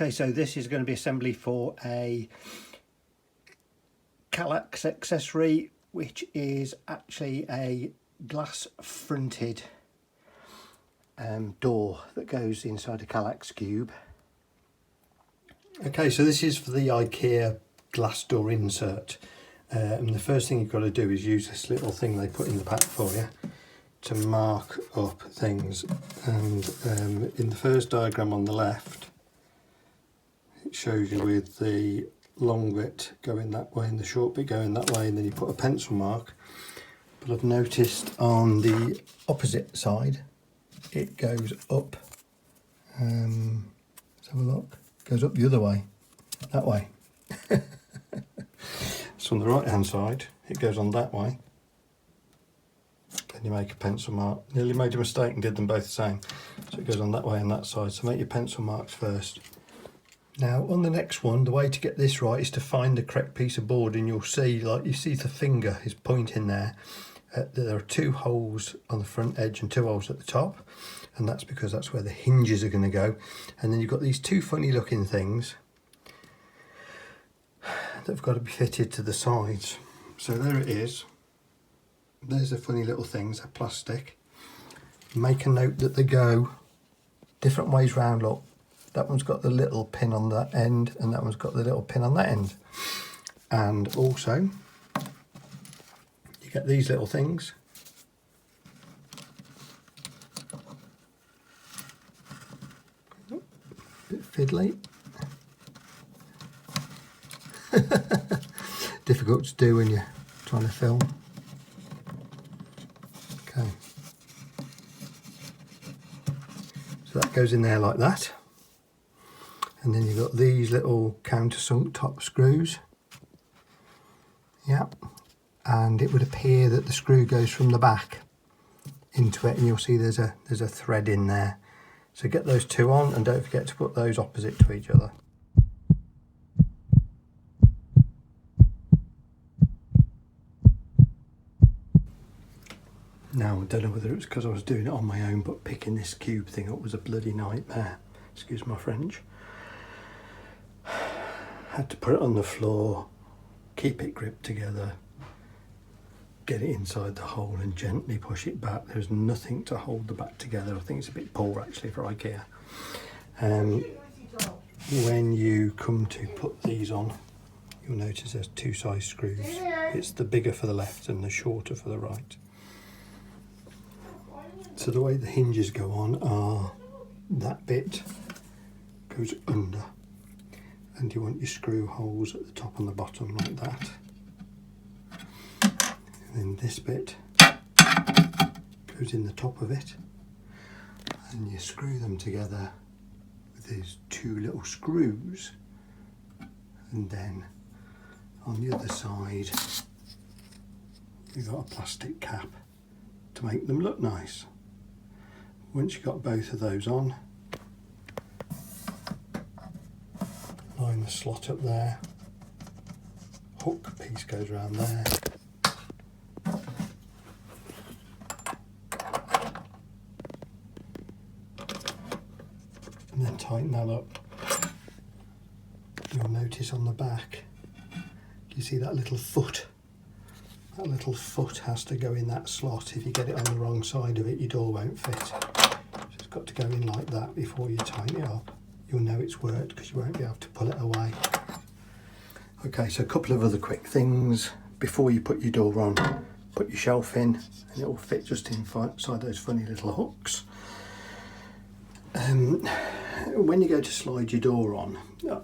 Okay, so this is going to be assembly for a Kallax accessory, which is actually a glass fronted door that goes inside a Kallax cube. Okay, so this is for the IKEA glass door insert, and the first thing you've got to do is use this little thing they put in the pack for you to mark up things. And in the first diagram on the left, it shows you with the long bit going that way and the short bit going that way, and then you put a pencil mark. But I've noticed on the opposite side it goes up, let's have a look, it goes up the other way, that way. So on the right hand side it goes on that way, then you make a pencil mark. Nearly made a mistake and did them both the same, so it goes on that way and that side, so make your pencil marks first. Now on the next one, the way to get this right is to find the correct piece of board, and you'll see, like you see the finger is pointing there, there are 2 holes on the front edge and 2 holes at the top, and that's because that's where the hinges are going to go. And then you've got these 2 funny looking things that have got to be fitted to the sides. So there it is, there's the funny little things, they're plastic. Make a note that they go different ways round. Look, that one's got the little pin on that end and that one's got the little pin on that end. And also you get these little things, bit fiddly, difficult to do when you're trying to film. Okay, so that goes in there like that. And then you've got these little countersunk top screws. Yep. And it would appear that the screw goes from the back into it, and you'll see there's a thread in there. So get those 2 on, and don't forget to put those opposite to each other. Now I don't know whether it was because I was doing it on my own, but picking this cube thing up was a bloody nightmare. Excuse my French. Had to put it on the floor, keep it gripped together, get it inside the hole and gently push it back. There's nothing to hold the back together. I think it's a bit poor actually for IKEA. When you come to put these on, you'll notice there's 2 size screws. It's the bigger for the left and the shorter for the right. So the way the hinges go on are, that bit goes under, and you want your screw holes at the top and the bottom like that. And then this bit goes in the top of it, and you screw them together with these 2 little screws, and then on the other side you've got a plastic cap to make them look nice. Once you've got both of those on, line the slot up there, hook piece goes around there, and then tighten that up. You'll notice on the back, you see that little foot? That little foot has to go in that slot. If you get it on the wrong side of it, your door won't fit. So it's got to go in like that before you tighten it up. You'll know it's worked because you won't be able to pull it away. Okay, so a couple of other quick things. Before you put your door on, put your shelf in and it will fit just inside those funny little hooks. When you go to slide your door on,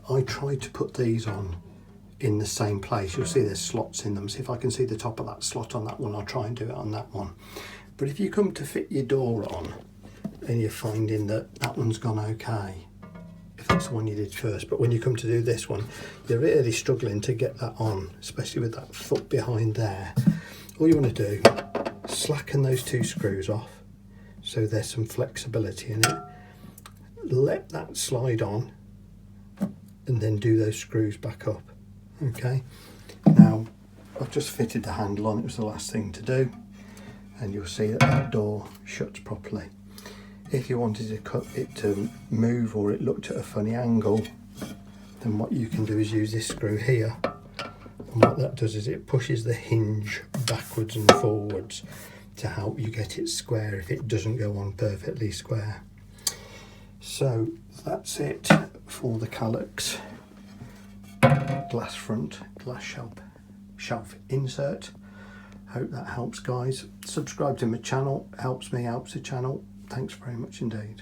I try to put these on in the same place. You'll see there's slots in them, so if I can see the top of that slot on that one, I'll try and do it on that one. But if you come to fit your door on and you're finding that that one's gone okay, if that's the one you did first, but when you come to do this one, you're really struggling to get that on, especially with that foot behind there, all you want to do, slacken those 2 screws off so there's some flexibility in it, let that slide on, and then do those screws back up. Okay, now I've just fitted the handle on, it was the last thing to do, and you'll see that that door shuts properly. If you wanted to cut it to move or it looked at a funny angle, then what you can do is use this screw here, and what that does is it pushes the hinge backwards and forwards to help you get it square if it doesn't go on perfectly square. So that's it for the Kallax glass front, glass shelf insert. Hope that helps, guys. Subscribe to my channel, helps me, helps the channel. Thanks very much indeed.